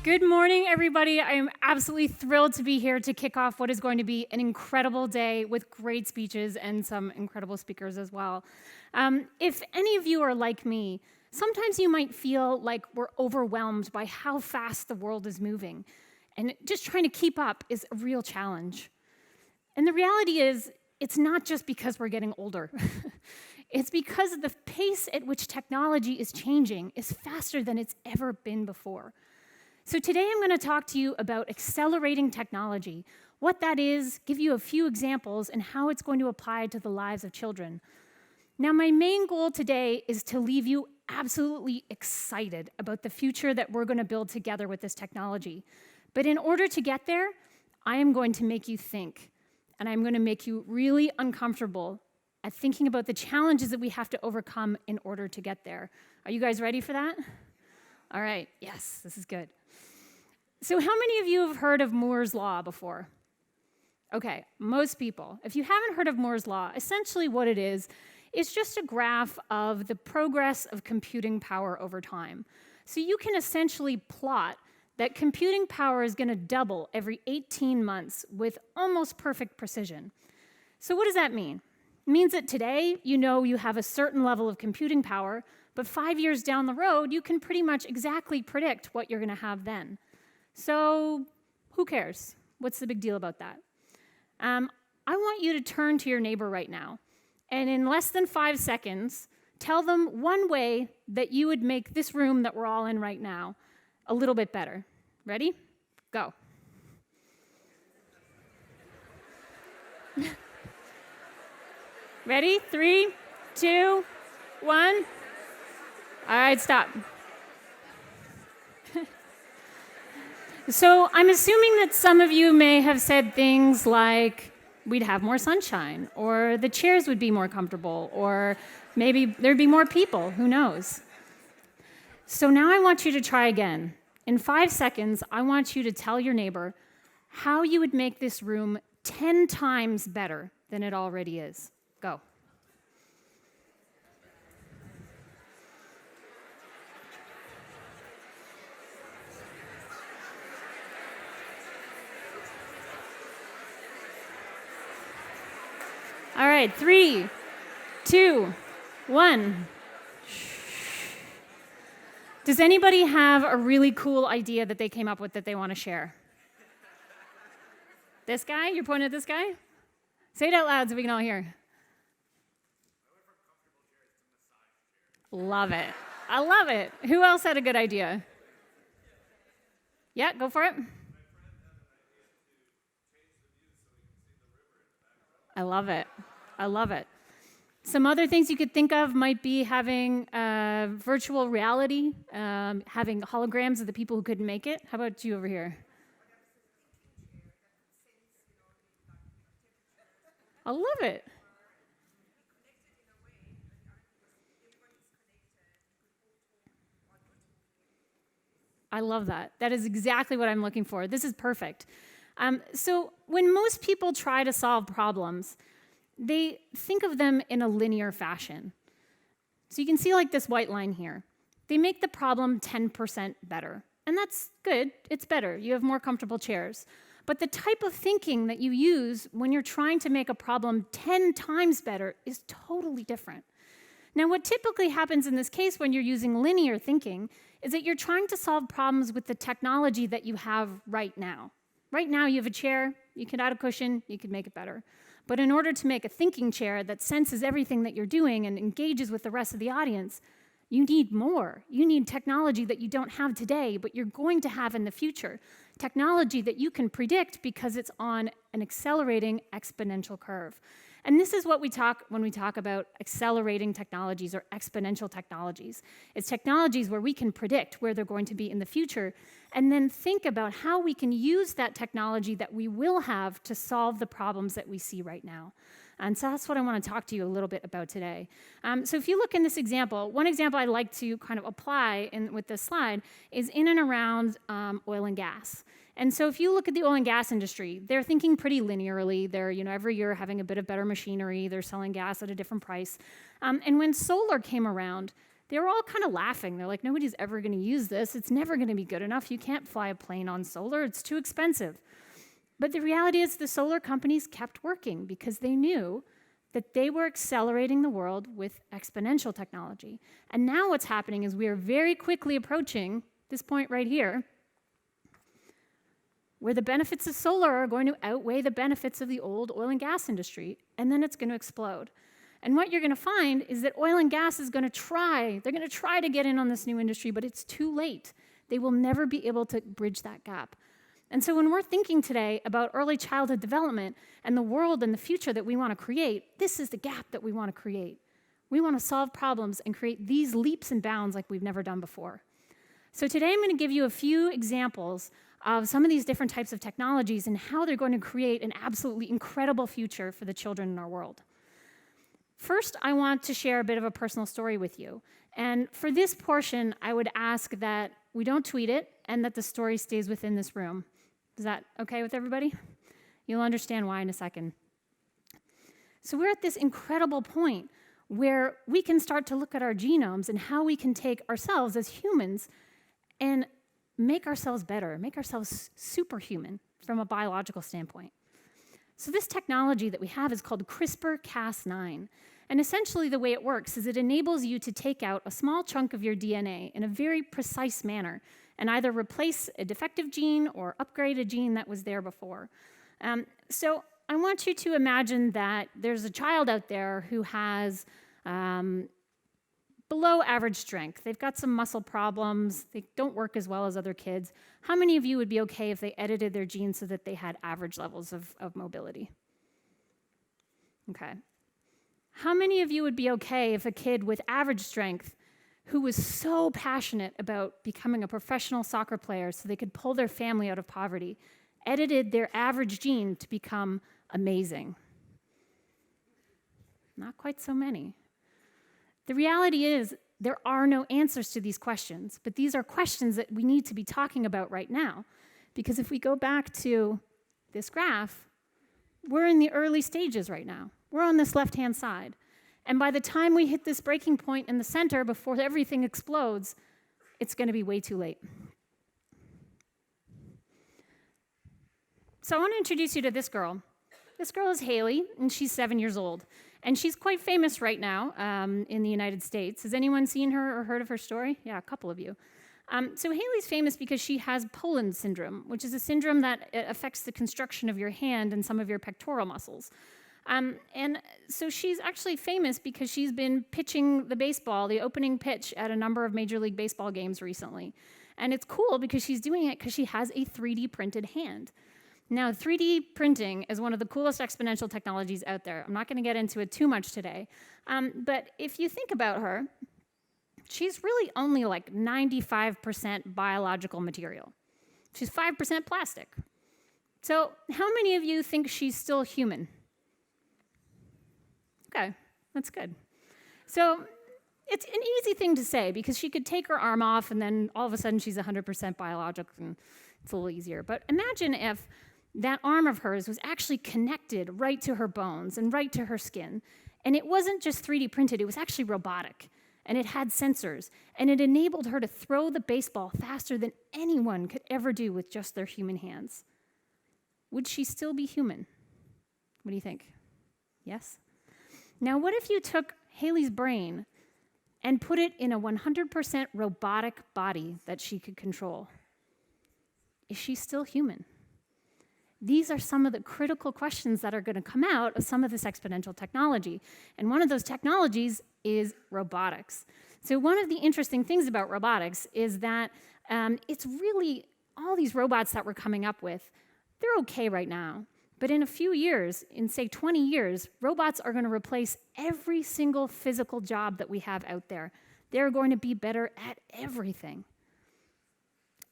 Good morning, everybody. I am absolutely thrilled to be here to kick off what is going to be an incredible day with great speeches and some incredible speakers as well. If any of you are like me, sometimes you might feel like we're overwhelmed by how fast the world is moving, and just trying to keep up is a real challenge. And the reality is, it's not just because we're getting older. It's because the pace at which technology is changing is faster than it's ever been before. So today I'm going to talk to you about accelerating technology, what that is, give you a few examples, and how it's going to apply to the lives of children. Now, my main goal today is to leave you absolutely excited about the future that we're going to build together with this technology. But in order to get there, I am going to make you think, and I'm going to make you really uncomfortable at thinking about the challenges that we have to overcome in order to get there. Are you guys ready for that? All right, yes, this is good. So how many of you have heard of Moore's Law before? Okay, most people. If you haven't heard of Moore's Law, essentially what it is just a graph of the progress of computing power over time. So you can essentially plot that computing power is going to double every 18 months with almost perfect precision. So what does that mean? It means that today, you know you have a certain level of computing power, but 5 years down the road, you can pretty much exactly predict what you're going to have then. So who cares? What's the big deal about that? I want you to turn to your neighbor right now, and in less than 5 seconds, tell them one way that you would make this room that we're all in right now a little bit better. Ready? Go. Ready? 3, 2, 1. All right, stop. So I'm assuming that some of you may have said things like, we'd have more sunshine, or the chairs would be more comfortable, or maybe there'd be more people, who knows? So now I want you to try again. In 5 seconds, I want you to tell your neighbor how you would make this room 10 times better than it already is. Go. All right, 3, 2, 1. Does anybody have a really cool idea that they came up with that they want to share? This guy? You're pointing at this guy? Say it out loud so we can all hear. Love it. I love it. Who else had a good idea? Yeah, go for it. I love it. I love it. Some other things you could think of might be having virtual reality, having holograms of the people who couldn't make it. How about you over here? I love it. I love that. That is exactly what I'm looking for. This is perfect. So when most people try to solve problems, they think of them in a linear fashion. So you can see like this white line here. They make the problem 10% better. And that's good. It's better. You have more comfortable chairs. But the type of thinking that you use when you're trying to make a problem 10 times better is totally different. Now, what typically happens in this case when you're using linear thinking is that you're trying to solve problems with the technology that you have right now. Right now, you have a chair, you can add a cushion, you can make it better. But in order to make a thinking chair that senses everything that you're doing and engages with the rest of the audience, you need more. You need technology that you don't have today, but you're going to have in the future. Technology that you can predict because it's on an accelerating exponential curve. And this is what we talk when we talk about accelerating technologies or exponential technologies. It's technologies where we can predict where they're going to be in the future and then think about how we can use that technology that we will have to solve the problems that we see right now. And so that's what I want to talk to you a little bit about today. So if you look in this example, one example I'd like to kind of apply with this slide is in and around oil and gas. And so if you look at the oil and gas industry, they're thinking pretty linearly. They're, every year having a bit of better machinery. They're selling gas at a different price. And when solar came around, They were all kind of laughing. They're like, nobody's ever going to use this. It's never going to be good enough. You can't fly a plane on solar. It's too expensive. But the reality is the solar companies kept working because they knew that they were accelerating the world with exponential technology. And now what's happening is we are very quickly approaching this point right here, where the benefits of solar are going to outweigh the benefits of the old oil and gas industry, and then it's going to explode. And what you're going to find is that oil and gas is going to try to get in on this new industry, but it's too late. They will never be able to bridge that gap. And so when we're thinking today about early childhood development and the world and the future that we want to create, this is the gap that we want to create. We want to solve problems and create these leaps and bounds like we've never done before. So today I'm going to give you a few examples of some of these different types of technologies and how they're going to create an absolutely incredible future for the children in our world. First, I want to share a bit of a personal story with you. And for this portion, I would ask that we don't tweet it and that the story stays within this room. Is that okay with everybody? You'll understand why in a second. So we're at this incredible point where we can start to look at our genomes and how we can take ourselves as humans and make ourselves better, make ourselves superhuman from a biological standpoint. So this technology that we have is called CRISPR-Cas9. And essentially the way it works is it enables you to take out a small chunk of your DNA in a very precise manner and either replace a defective gene or upgrade a gene that was there before. So I want you to imagine that there's a child out there who has below average strength. They've got some muscle problems. They don't work as well as other kids. How many of you would be okay if they edited their genes so that they had average levels of mobility? Okay. How many of you would be okay if a kid with average strength who was so passionate about becoming a professional soccer player so they could pull their family out of poverty, edited their average gene to become amazing? Not quite so many. The reality is there are no answers to these questions, but these are questions that we need to be talking about right now. Because if we go back to this graph, we're in the early stages right now. We're on this left-hand side. And by the time we hit this breaking point in the center before everything explodes, it's going to be way too late. So I want to introduce you to this girl. This girl is Haley, and she's 7 years old. And she's quite famous right now in the United States. Has anyone seen her or heard of her story? Yeah, a couple of you. So Haley's famous because she has Poland syndrome, which is a syndrome that affects the construction of your hand and some of your pectoral muscles. And so she's actually famous because she's been pitching the baseball, the opening pitch, at a number of Major League Baseball games recently. And it's cool because she's doing it because she has a 3D printed hand. Now, 3D printing is one of the coolest exponential technologies out there. I'm not going to get into it too much today. But if you think about her, she's really only like 95% biological material. She's 5% plastic. So how many of you think she's still human? Okay, that's good. So it's an easy thing to say because she could take her arm off and then all of a sudden she's 100% biological and it's a little easier. But imagine if that arm of hers was actually connected right to her bones and right to her skin. And it wasn't just 3D printed, it was actually robotic. And it had sensors. And it enabled her to throw the baseball faster than anyone could ever do with just their human hands. Would she still be human? What do you think? Yes? Now, what if you took Haley's brain and put it in a 100% robotic body that she could control? Is she still human? These are some of the critical questions that are going to come out of some of this exponential technology. And one of those technologies is robotics. So one of the interesting things about robotics is that it's really all these robots that we're coming up with, they're okay right now. But in a few years, in say 20 years, robots are going to replace every single physical job that we have out there. They're going to be better at everything.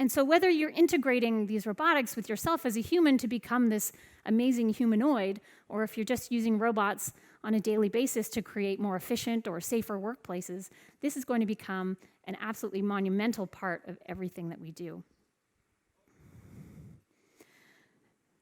And so whether you're integrating these robotics with yourself as a human to become this amazing humanoid, or if you're just using robots on a daily basis to create more efficient or safer workplaces, this is going to become an absolutely monumental part of everything that we do.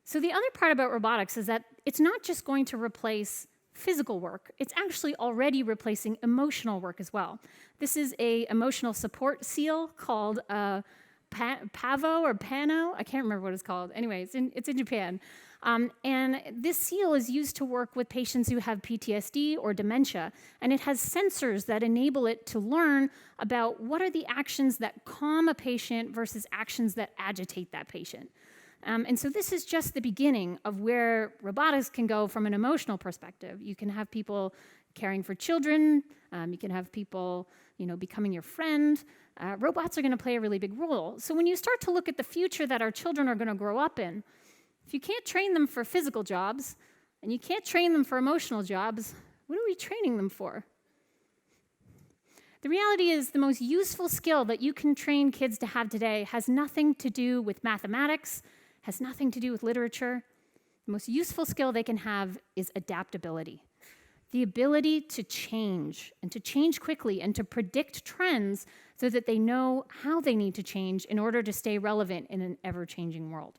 So the other part about robotics is that it's not just going to replace physical work. It's actually already replacing emotional work as well. This is a emotional support seal called Pavo or Pano. I can't remember what it's called. Anyway, it's in Japan. And this seal is used to work with patients who have PTSD or dementia, and it has sensors that enable it to learn about what are the actions that calm a patient versus actions that agitate that patient. And so this is just the beginning of where robotics can go from an emotional perspective. You can have people caring for children, you can have people, becoming your friend. Robots are going to play a really big role. So when you start to look at the future that our children are going to grow up in, if you can't train them for physical jobs, and you can't train them for emotional jobs, what are we training them for? The reality is the most useful skill that you can train kids to have today has nothing to do with mathematics, has nothing to do with literature. The most useful skill they can have is adaptability. The ability to change, and to change quickly, and to predict trends so that they know how they need to change in order to stay relevant in an ever-changing world.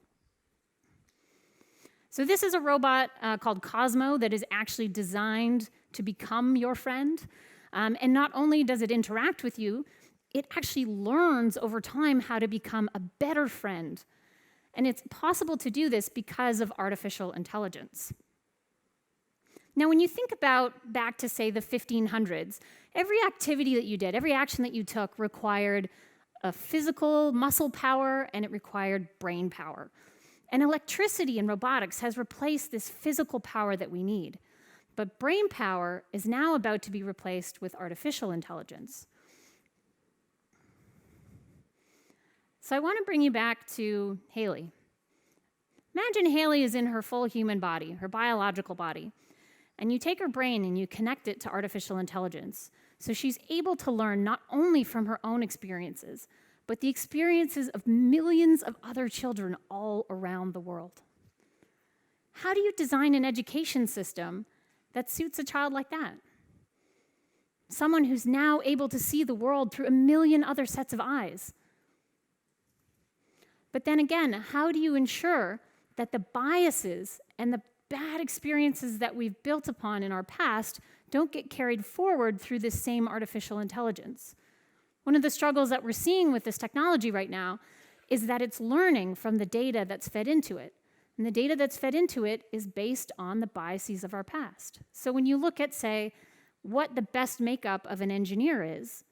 So this is a robot called Cosmo that is actually designed to become your friend. And not only does it interact with you, it actually learns over time how to become a better friend. And it's possible to do this because of artificial intelligence. Now, when you think about back to, say, the 1500s, every activity that you did, every action that you took required a physical muscle power, and it required brain power. And electricity and robotics has replaced this physical power that we need. But brain power is now about to be replaced with artificial intelligence. So I want to bring you back to Haley. Imagine Haley is in her full human body, her biological body, and you take her brain and you connect it to artificial intelligence. So she's able to learn not only from her own experiences, but the experiences of millions of other children all around the world. How do you design an education system that suits a child like that? Someone who's now able to see the world through a million other sets of eyes. But then again, how do you ensure that the biases and the bad experiences that we've built upon in our past don't get carried forward through this same artificial intelligence? One of the struggles that we're seeing with this technology right now is that it's learning from the data that's fed into it. And the data that's fed into it is based on the biases of our past. So when you look at, say, what the best makeup of an engineer is,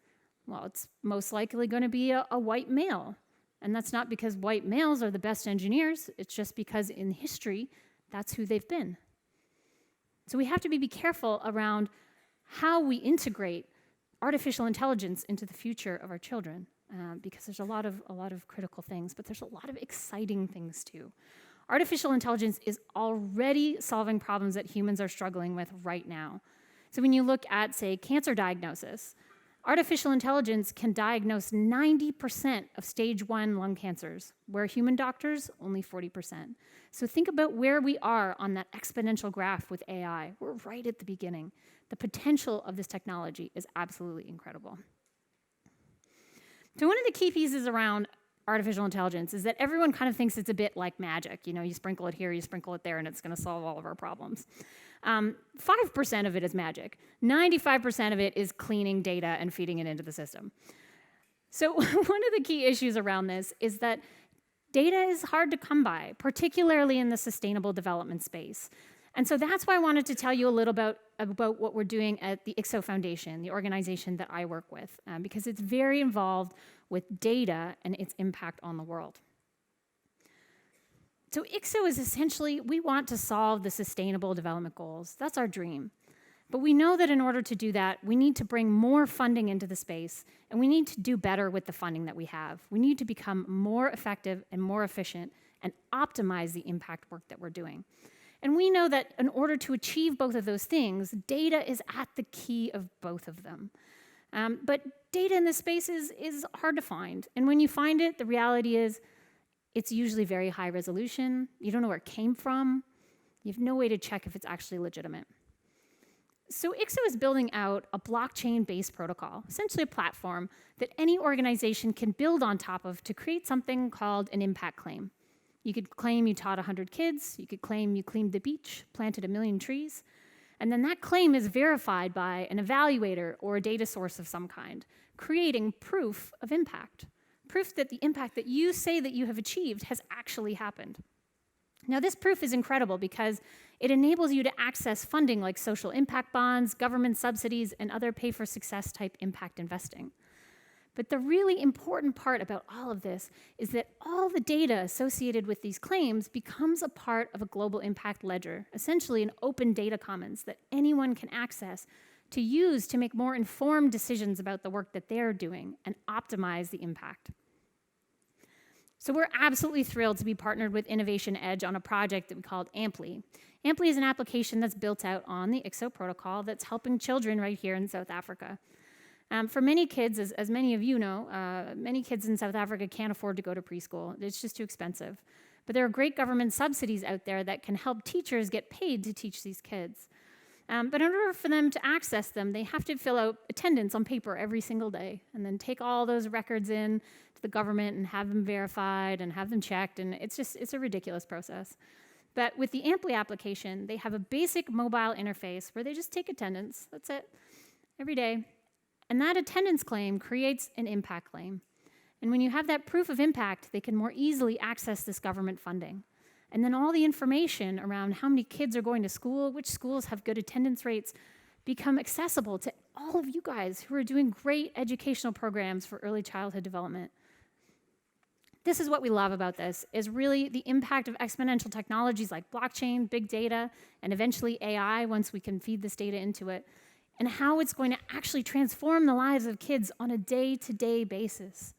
well, it's most likely going to be a white male. And that's not because white males are the best engineers, it's just because in history, that's who they've been. So we have to be careful around how we integrate artificial intelligence into the future of our children, because there's a lot of critical things, but there's a lot of exciting things too. Artificial intelligence is already solving problems that humans are struggling with right now. So when you look at, say, cancer diagnosis, artificial intelligence can diagnose 90% of stage 1 lung cancers, where human doctors, only 40%. So think about where we are on that exponential graph with AI. We're right at the beginning. The potential of this technology is absolutely incredible. So one of the key pieces around artificial intelligence is that everyone kind of thinks it's a bit like magic. You sprinkle it here, you sprinkle it there, and it's going to solve all of our problems. 5% of it is magic. 95% of it is cleaning data and feeding it into the system. So one of the key issues around this is that data is hard to come by, particularly in the sustainable development space. And so that's why I wanted to tell you a little about what we're doing at the ICSO Foundation, the organization that I work with, because it's very involved with data and its impact on the world. So ICSO is essentially, we want to solve the sustainable development goals. That's our dream. But we know that in order to do that, we need to bring more funding into the space, and we need to do better with the funding that we have. We need to become more effective and more efficient and optimize the impact work that we're doing. And we know that in order to achieve both of those things, data is at the key of both of them. But data in this space is hard to find. And when you find it, the reality is it's usually very high resolution. You don't know where it came from. You have no way to check if it's actually legitimate. So ICSO is building out a blockchain-based protocol, essentially a platform that any organization can build on top of to create something called an impact claim. You could claim you taught 100 kids. You could claim you cleaned the beach, planted 1 million trees. And then that claim is verified by an evaluator or a data source of some kind, creating proof of impact, proof that the impact that you say that you have achieved has actually happened. Now, this proof is incredible because it enables you to access funding like social impact bonds, government subsidies, and other pay-for-success type impact investing. But the really important part about all of this is that all the data associated with these claims becomes a part of a global impact ledger, essentially an open data commons that anyone can access to use to make more informed decisions about the work that they're doing and optimize the impact. So we're absolutely thrilled to be partnered with Innovation Edge on a project that we called Amply. Amply is an application that's built out on the ICSO protocol that's helping children right here in South Africa. For many kids, as many of you know, many kids in South Africa can't afford to go to preschool. It's just too expensive. But there are great government subsidies out there that can help teachers get paid to teach these kids. But in order for them to access them, they have to fill out attendance on paper every single day and then take all those records in to the government and have them verified and have them checked. And it's a ridiculous process. But with the Amply application, they have a basic mobile interface where they just take attendance. That's it, every day. And that attendance claim creates an impact claim. And when you have that proof of impact, they can more easily access this government funding. And then all the information around how many kids are going to school, which schools have good attendance rates, become accessible to all of you guys who are doing great educational programs for early childhood development. This is what we love about this, is really the impact of exponential technologies like blockchain, big data, and eventually AI once we can feed this data into it, and how it's going to actually transform the lives of kids on a day-to-day basis.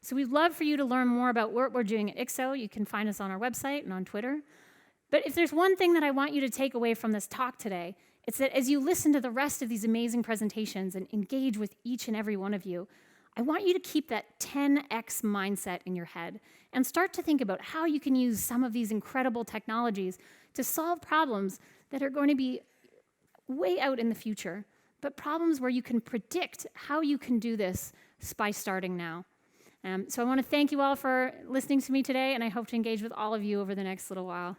So we'd love for you to learn more about what we're doing at ICSO. You can find us on our website and on Twitter. But if there's one thing that I want you to take away from this talk today, it's that as you listen to the rest of these amazing presentations and engage with each and every one of you, I want you to keep that 10x mindset in your head and start to think about how you can use some of these incredible technologies to solve problems that are going to be way out in the future, but problems where you can predict how you can do this by starting now. So I want to thank you all for listening to me today, and I hope to engage with all of you over the next little while.